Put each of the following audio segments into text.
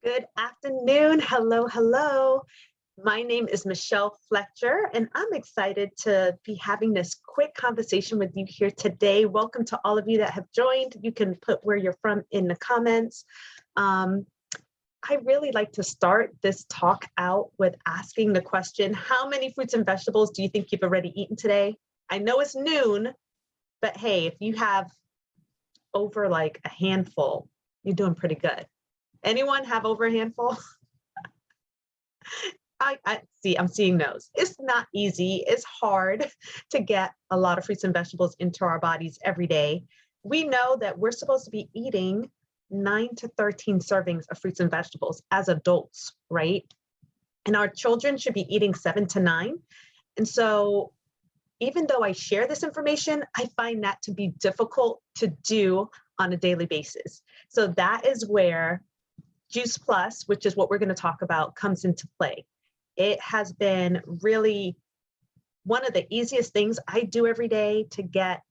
Good afternoon. Hello, hello. My name is Michelle Fletcher, and I'm excited to be having this quick conversation with you here today. Welcome to all of you that have joined. You can put where you're from in the comments. I really like to start this talk out with asking the question, how many fruits and vegetables do you think you've already eaten today? I know it's noon, but hey, if you have over like a handful, you're doing pretty good. Anyone have over a handful? I see, I'm seeing those. It's not easy. It's hard to get a lot of fruits and vegetables into our bodies every day. We know that we're supposed to be eating 9 to 13 servings of fruits and vegetables as adults, right? And our children should be eating 7 to 9. And so even though I share this information, I find that to be difficult to do on a daily basis. So that is where Juice Plus, which is what we're going to talk about, comes into play. It has been really one of the easiest things I do every day to get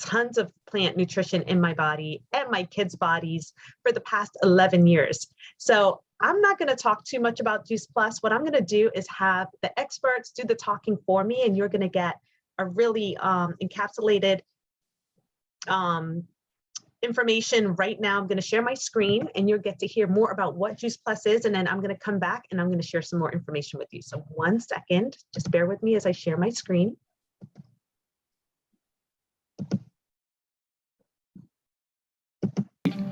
tons of plant nutrition in my body and my kids' bodies for the past 11 years. So I'm not going to talk too much about Juice Plus. What I'm going to do is have the experts do the talking for me, and you're going to get a really encapsulated information right now. I'm going to share my screen and you'll get to hear more about what Juice Plus is. And then I'm going to come back and I'm going to share some more information with you. So 1 second, just bear with me as I share my screen.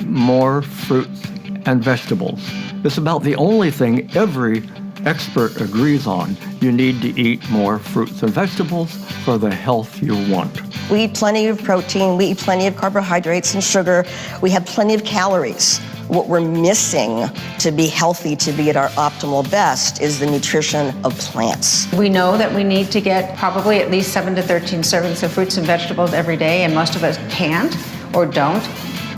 More fruits and vegetables. It's about the only thing every expert agrees on. You need to eat more fruits and vegetables for the health you want. We eat plenty of protein, we eat plenty of carbohydrates and sugar, we have plenty of calories. What we're missing to be healthy, to be at our optimal best, is the nutrition of plants. We know that we need to get probably at least 7 to 13 servings of fruits and vegetables every day, and most of us can't or don't.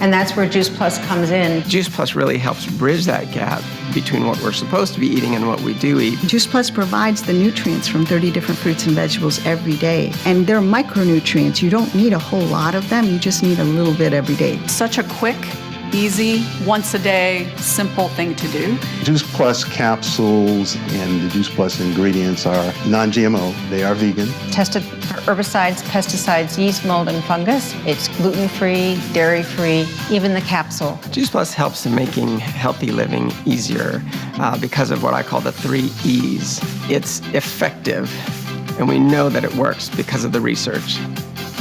And that's where Juice Plus comes in. Juice Plus really helps bridge that gap between what we're supposed to be eating and what we do eat. Juice Plus provides the nutrients from 30 different fruits and vegetables every day. And they're micronutrients. You don't need a whole lot of them. You just need a little bit every day. Such a quick, easy, once a day, simple thing to do. Juice Plus capsules and the Juice Plus ingredients are non-GMO. They are vegan. Tested for herbicides, pesticides, yeast, mold, and fungus. It's gluten-free, dairy-free, even the capsule. Juice Plus helps in making healthy living easier because of what I call the 3 E's. It's effective, and we know that it works because of the research.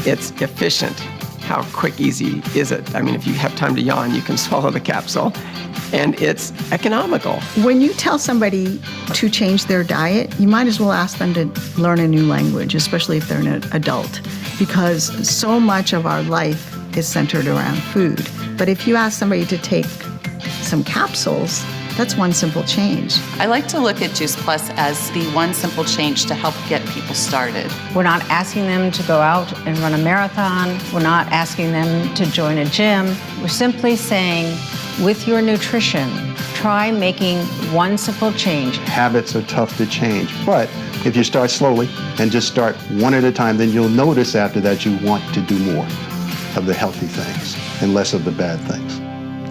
It's efficient. How quick, easy is it? I mean, if you have time to yawn, you can swallow the capsule. And it's economical. When you tell somebody to change their diet, you might as well ask them to learn a new language, especially if they're an adult, because so much of our life is centered around food. But if you ask somebody to take some capsules, that's one simple change. I like to look at Juice Plus as the one simple change to help get people started. We're not asking them to go out and run a marathon. We're not asking them to join a gym. We're simply saying, with your nutrition, try making one simple change. Habits are tough to change, but if you start slowly and just start one at a time, then you'll notice after that you want to do more of the healthy things and less of the bad things.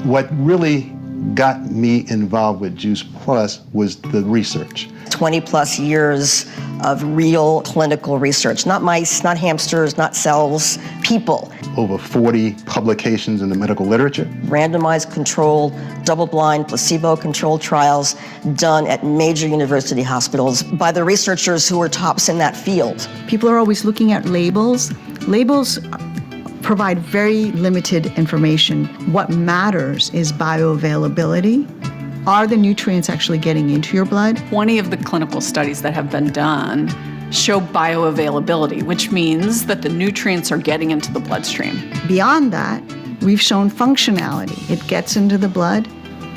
What really got me involved with Juice Plus was the research. 20 plus years of real clinical research, not mice, not hamsters, not cells, people. Over 40 publications in the medical literature. Randomized, controlled, double-blind, placebo-controlled trials done at major university hospitals by the researchers who were tops in that field. People are always looking at labels. Labels provide very limited information. What matters is bioavailability. Are the nutrients actually getting into your blood? 20 of the clinical studies that have been done show bioavailability, which means that the nutrients are getting into the bloodstream. Beyond that, we've shown functionality. It gets into the blood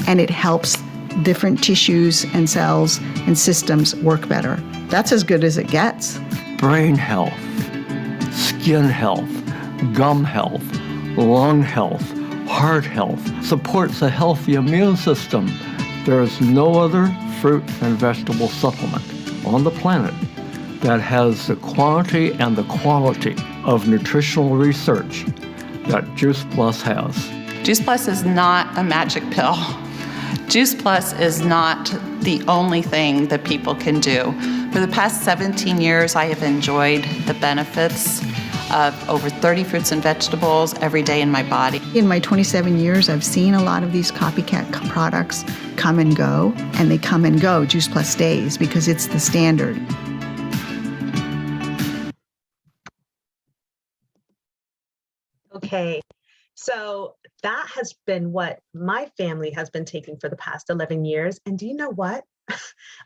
and it helps different tissues and cells and systems work better. That's as good as it gets. Brain health, skin health, gum health, lung health, heart health, supports a healthy immune system. There is no other fruit and vegetable supplement on the planet that has the quantity and the quality of nutritional research that Juice Plus has. Juice Plus is not a magic pill. Juice Plus is not the only thing that people can do. For the past 17 years, I have enjoyed the benefits of over 30 fruits and vegetables every day in my body. In my 27 years, I've seen a lot of these copycat products come and go, and they come and go. Juice Plus stays because it's the standard. Okay, so that has been what my family has been taking for the past 11 years. And do you know what?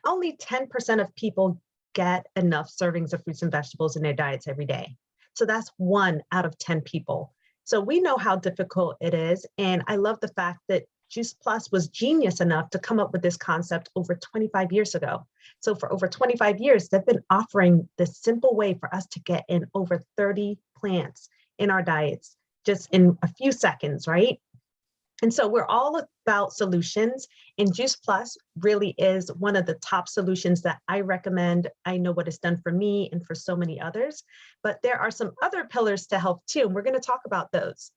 Only 10% of people get enough servings of fruits and vegetables in their diets every day. So that's 1 out of 10 people. So we know how difficult it is. And I love the fact that Juice Plus was genius enough to come up with this concept over 25 years ago. So for over 25 years, they've been offering this simple way for us to get in over 30 plants in our diets just in a few seconds, right? And so we're all about solutions, and Juice Plus really is one of the top solutions that I recommend. I know what it's done for me and for so many others, but there are some other pillars to health too, and we're going to talk about those.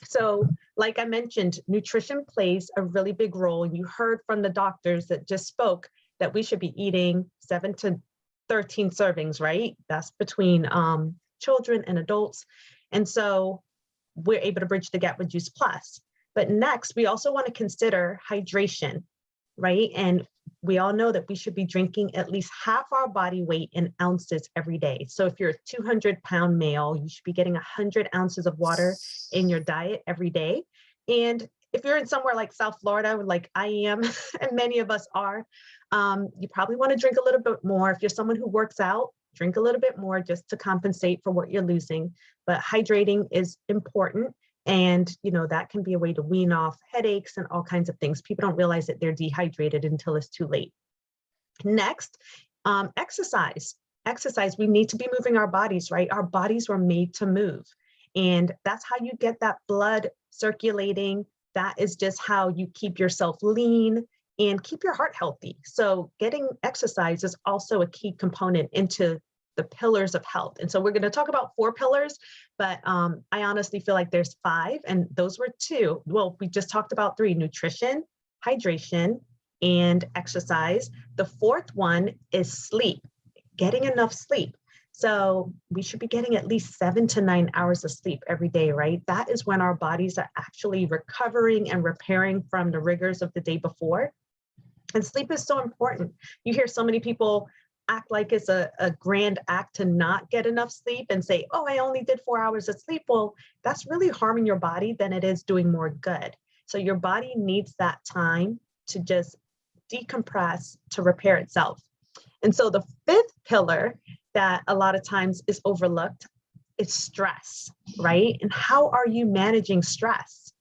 So like I mentioned, nutrition plays a really big role. You heard from the doctors that just spoke that we should be eating 7 to 13 servings, right? That's between children and adults. And so we're able to bridge the gap with Juice Plus. But next, we also want to consider hydration, right? And we all know that we should be drinking at least half our body weight in ounces every day. So if you're a 200-pound male, you should be getting 100 ounces of water in your diet every day. And if you're in somewhere like South Florida, like I am, and many of us are, you probably want to drink a little bit more. If you're someone who works out, drink a little bit more just to compensate for what you're losing. But hydrating is important. And, you know, that can be a way to wean off headaches and all kinds of things. People don't realize that they're dehydrated until it's too late. Next, exercise. Exercise, we need to be moving our bodies, right? Our bodies were made to move. And that's how you get that blood circulating. That is just how you keep yourself lean and keep your heart healthy. So getting exercise is also a key component into the pillars of health. And so we're going to talk about 4 pillars, but I honestly feel like there's 5, and those were 2. Well, we just talked about 3: nutrition, hydration, and exercise. The 4th one is sleep, getting enough sleep. So we should be getting at least 7 to 9 hours of sleep every day, right? That is when our bodies are actually recovering and repairing from the rigors of the day before. And sleep is so important. You hear so many people act like it's a grand act to not get enough sleep and say, oh, I only did 4 hours of sleep. Well, that's really harming your body than it is doing more good. So your body needs that time to just decompress, to repair itself. And so the 5th pillar that a lot of times is overlooked is stress, right? And how are you managing stress?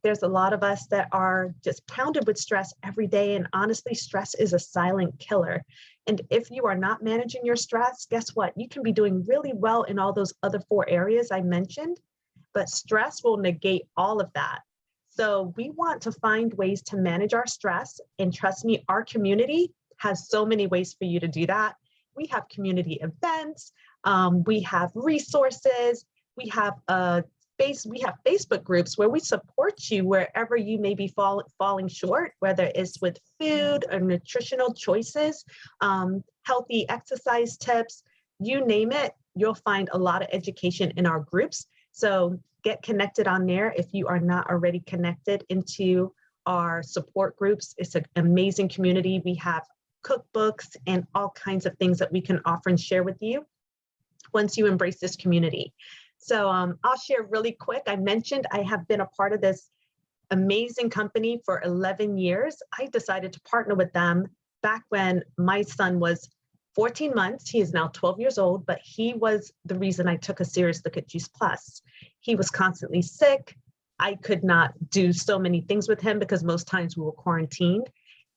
There's a lot of us that are just pounded with stress every day. And honestly, stress is a silent killer. And if you are not managing your stress, guess what? You can be doing really well in all those other 4 areas I mentioned, but stress will negate all of that. So we want to find ways to manage our stress. And trust me, our community has so many ways for you to do that. We have community events, we have resources, we have Facebook groups where we support you wherever you may be falling short, whether it's with food or nutritional choices, healthy exercise tips, you name it, you'll find a lot of education in our groups. So get connected on there if you are not already connected into our support groups. It's an amazing community. We have cookbooks and all kinds of things that we can offer and share with you once you embrace this community. So I'll share really quick. I mentioned I have been a part of this amazing company for 11 years. I decided to partner with them back when my son was 14 months. He is now 12 years old, but he was the reason I took a serious look at Juice Plus. He was constantly sick. I could not do so many things with him because most times we were quarantined.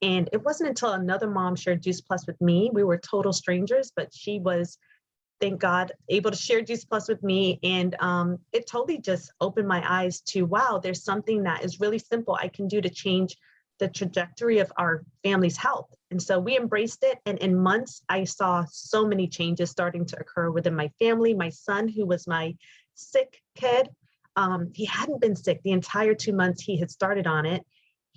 And it wasn't until another mom shared Juice Plus with me. We were total strangers, but she was, thank God, able to share Juice Plus with me. And it totally just opened my eyes to, wow, there's something that is really simple I can do to change the trajectory of our family's health. And so we embraced it. And in months, I saw so many changes starting to occur within my family. My son, who was my sick kid, he hadn't been sick the entire 2 months he had started on it.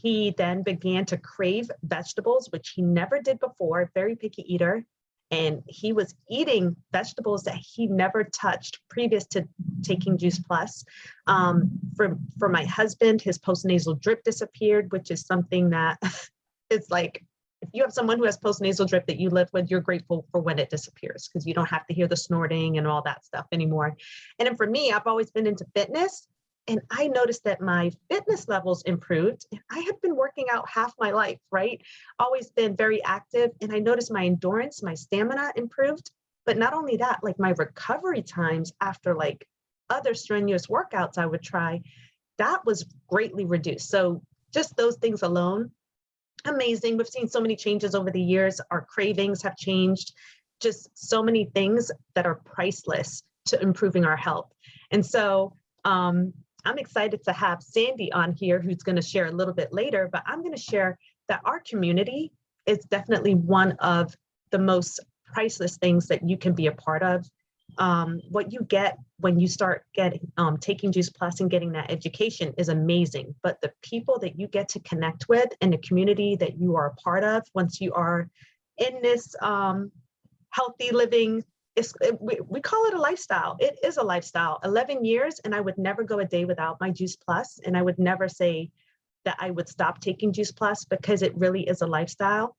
he then began to crave vegetables, which he never did before, very picky eater. And he was eating vegetables that he never touched previous to taking Juice Plus. For my husband, his postnasal drip disappeared, which is something that it's like, if you have someone who has postnasal drip that you live with, you're grateful for when it disappears because you don't have to hear the snorting and all that stuff anymore. And then for me, I've always been into fitness. And I noticed that my fitness levels improved. I had been working out half my life, right? Always been very active. And I noticed my endurance, my stamina improved. But not only that, like my recovery times after like other strenuous workouts I would try, that was greatly reduced. So just those things alone, amazing. We've seen so many changes over the years. Our cravings have changed, just so many things that are priceless to improving our health. And so, I'm excited to have Sandy on here, who's going to share a little bit later, but I'm going to share that our community is definitely one of the most priceless things that you can be a part of. What you get when you start taking Juice Plus and getting that education is amazing, but the people that you get to connect with and the community that you are a part of once you are in this healthy living, we call it a lifestyle. It is a lifestyle. 11 years, and I would never go a day without my Juice Plus, and I would never say that I would stop taking Juice Plus because it really is a lifestyle.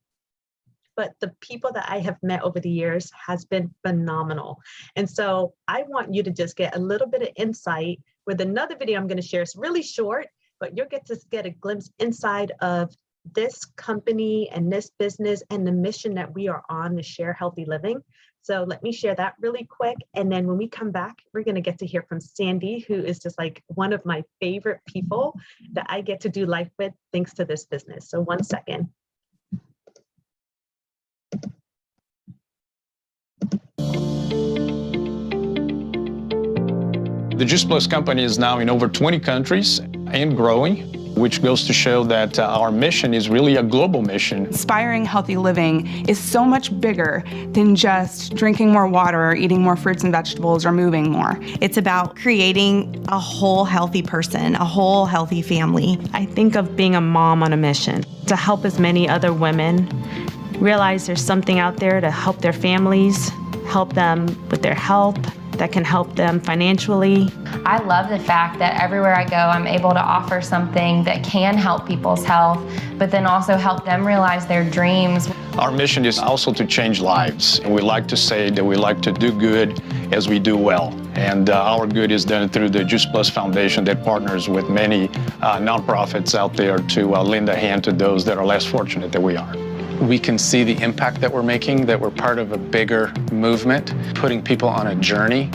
But the people that I have met over the years has been phenomenal. And so I want you to just get a little bit of insight with another video I'm going to share. It's really short, but you'll get to get a glimpse inside of this company and this business and the mission that we are on to share healthy living. So let me share that really quick. And then when we come back, we're going to get to hear from Sandy, who is just like one of my favorite people that I get to do life with thanks to this business. So 1 second. The Juice Plus company is now in over 20 countries and growing, which goes to show that our mission is really a global mission. Inspiring healthy living is so much bigger than just drinking more water or eating more fruits and vegetables or moving more. It's about creating a whole healthy person, a whole healthy family. I think of being a mom on a mission to help as many other women realize there's something out there to help their families, help them with their health, that can help them financially. I love the fact that everywhere I go, I'm able to offer something that can help people's health, but then also help them realize their dreams. Our mission is also to change lives. And we like to say that we like to do good as we do well. And our good is done through the Juice Plus Foundation that partners with many nonprofits out there to lend a hand to those that are less fortunate than we are. We can see the impact that we're making, that we're part of a bigger movement, putting people on a journey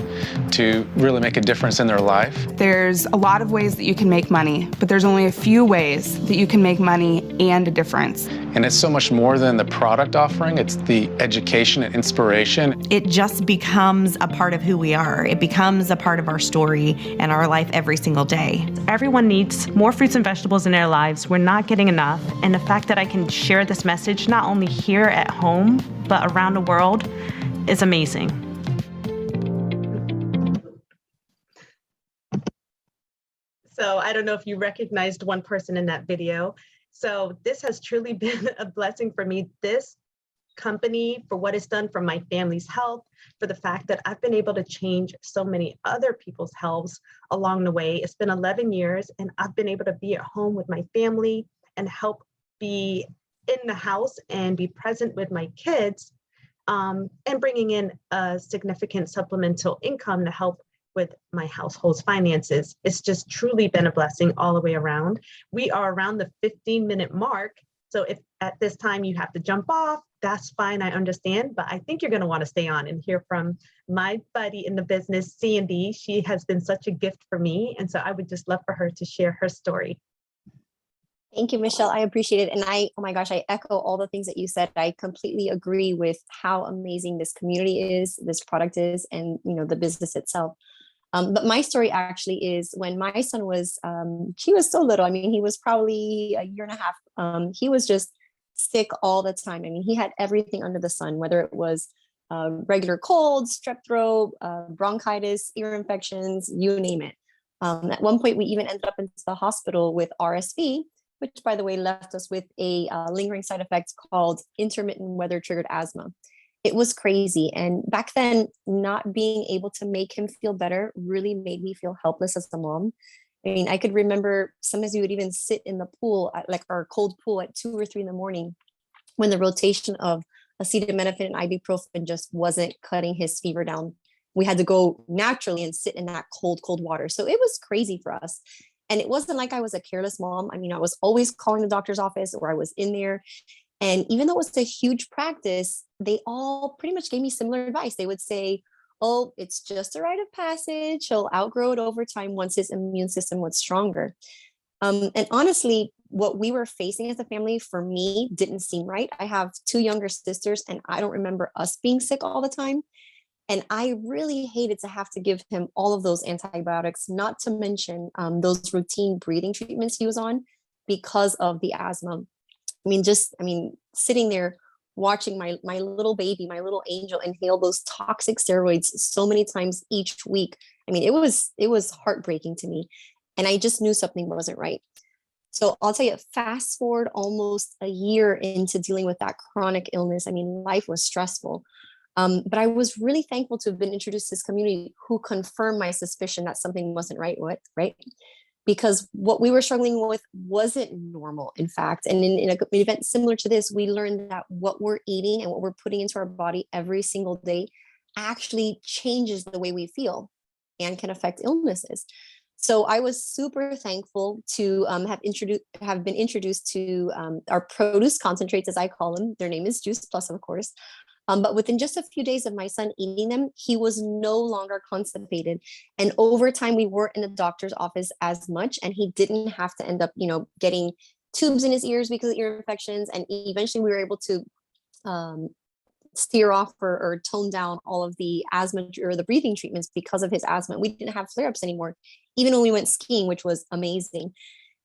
to really make a difference in their life. There's a lot of ways that you can make money, but there's only a few ways that you can make money and a difference. And it's so much more than the product offering, it's the education and inspiration. It just becomes a part of who we are. It becomes a part of our story and our life every single day. Everyone needs more fruits and vegetables in their lives. We're not getting enough. And the fact that I can share this message not only here at home, but around the world is amazing. So I don't know if you recognized one person in that video. So this has truly been a blessing for me. This company, for what it's done for my family's health, for the fact that I've been able to change so many other people's healths along the way. It's been 11 years and I've been able to be at home with my family and help be in the house and be present with my kids and bringing in a significant supplemental income to help with my household's finances. It's just truly been a blessing all the way around. We are around the 15-minute mark. So if at this time you have to jump off, that's fine, I understand. But I think you're going to want to stay on and hear from my buddy in the business, Sandy. She has been such a gift for me. And so I would just love for her to share her story. Thank you, Michelle. I appreciate it. And oh my gosh, I echo all the things that you said. I completely agree with how amazing this community is, this product is, and the business itself. But my story actually is when my son was, he was so little. I mean, he was probably a year and a half. He was just sick all the time. I mean, he had everything under the sun, whether it was regular colds, strep throat, bronchitis, ear infections, you name it. At one point, we even ended up into the hospital with RSV which by the way left us with a lingering side effect called intermittent weather triggered asthma. It was crazy. And back then, not being able to make him feel better really made me feel helpless as a mom. I mean, I could remember sometimes we would even sit in the pool, at, like our cold pool, at 2 or 3 in the morning when the rotation of acetaminophen and ibuprofen just wasn't cutting his fever down. We had to go naturally and sit in that cold, cold water. So it was crazy for us. And it wasn't like I was a careless mom. I mean, I was always calling the doctor's office, or I was in there. And even though it was a huge practice, they all pretty much gave me similar advice. They would say, oh, it's just a rite of passage. He'll outgrow it over time once his immune system was stronger. And honestly, what we were facing as a family for me didn't seem right. I have 2 younger sisters, and I don't remember us being sick all the time. And I really hated to have to give him all of those antibiotics, not to mention those routine breathing treatments he was on because of the asthma. I mean, sitting there watching my little baby, my little angel, inhale those toxic steroids so many times each week. I mean, it was heartbreaking to me. And I just knew something wasn't right. So I'll tell you, fast forward almost a year into dealing with that chronic illness. I mean, life was stressful. But I was really thankful to have been introduced to this community who confirmed my suspicion that something wasn't right, because what we were struggling with wasn't normal, in fact. And in an event similar to this, we learned that what we're eating and what we're putting into our body every single day actually changes the way we feel and can affect illnesses. So I was super thankful to have been introduced to our produce concentrates, as I call them. Their name is Juice Plus, of course. But within just a few days of my son eating them, he was no longer constipated. And over time, we weren't in the doctor's office as much, and he didn't have to end up, getting tubes in his ears because of ear infections. And eventually we were able to steer off or tone down all of the asthma or the breathing treatments because of his asthma. We didn't have flare-ups anymore, even when we went skiing, which was amazing.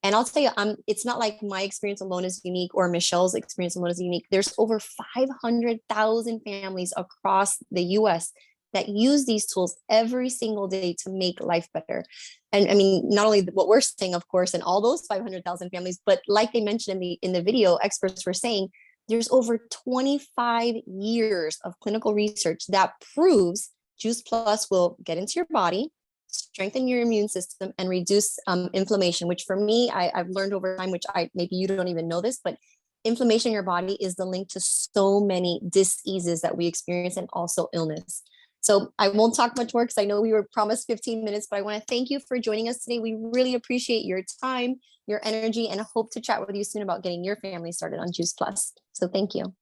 And I'll tell you, it's not like my experience alone is unique or Michelle's experience alone is unique. There's over 500,000 families across the US that use these tools every single day to make life better. And I mean, not only what we're saying, of course, and all those 500,000 families, but like they mentioned in the video, experts were saying, there's over 25 years of clinical research that proves Juice Plus will get into your body, strengthen your immune system, and reduce inflammation, which for me, I've learned over time, which maybe you don't even know this, but inflammation in your body is the link to so many diseases that we experience and also illness. So I won't talk much more because I know we were promised 15 minutes, but I want to thank you for joining us today. We really appreciate your time, your energy, and hope to chat with you soon about getting your family started on Juice Plus. So thank you.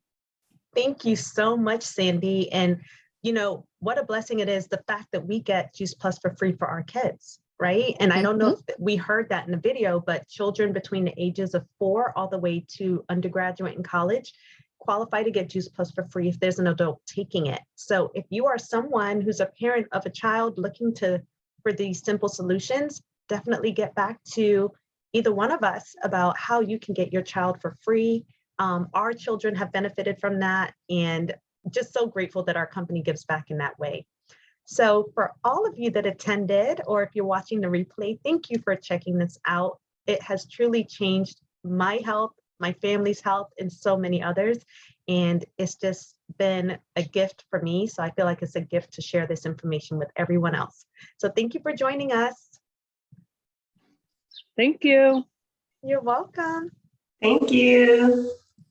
Thank you so much, Sandy. And what a blessing it is, the fact that we get Juice Plus for free for our kids, right? And I don't know if we heard that in the video, but children between the ages of 4 all the way to undergraduate and college qualify to get Juice Plus for free if there's an adult taking it. So if you are someone who's a parent of a child looking for these simple solutions, definitely get back to either one of us about how you can get your child for free. Our children have benefited from that, and just so grateful that our company gives back in that way. So for all of you that attended, or if you're watching the replay, thank you for checking this out. It has truly changed my health, my family's health, and so many others. And it's just been a gift for me. So I feel like it's a gift to share this information with everyone else. So thank you for joining us. Thank you. You're welcome. Thank you.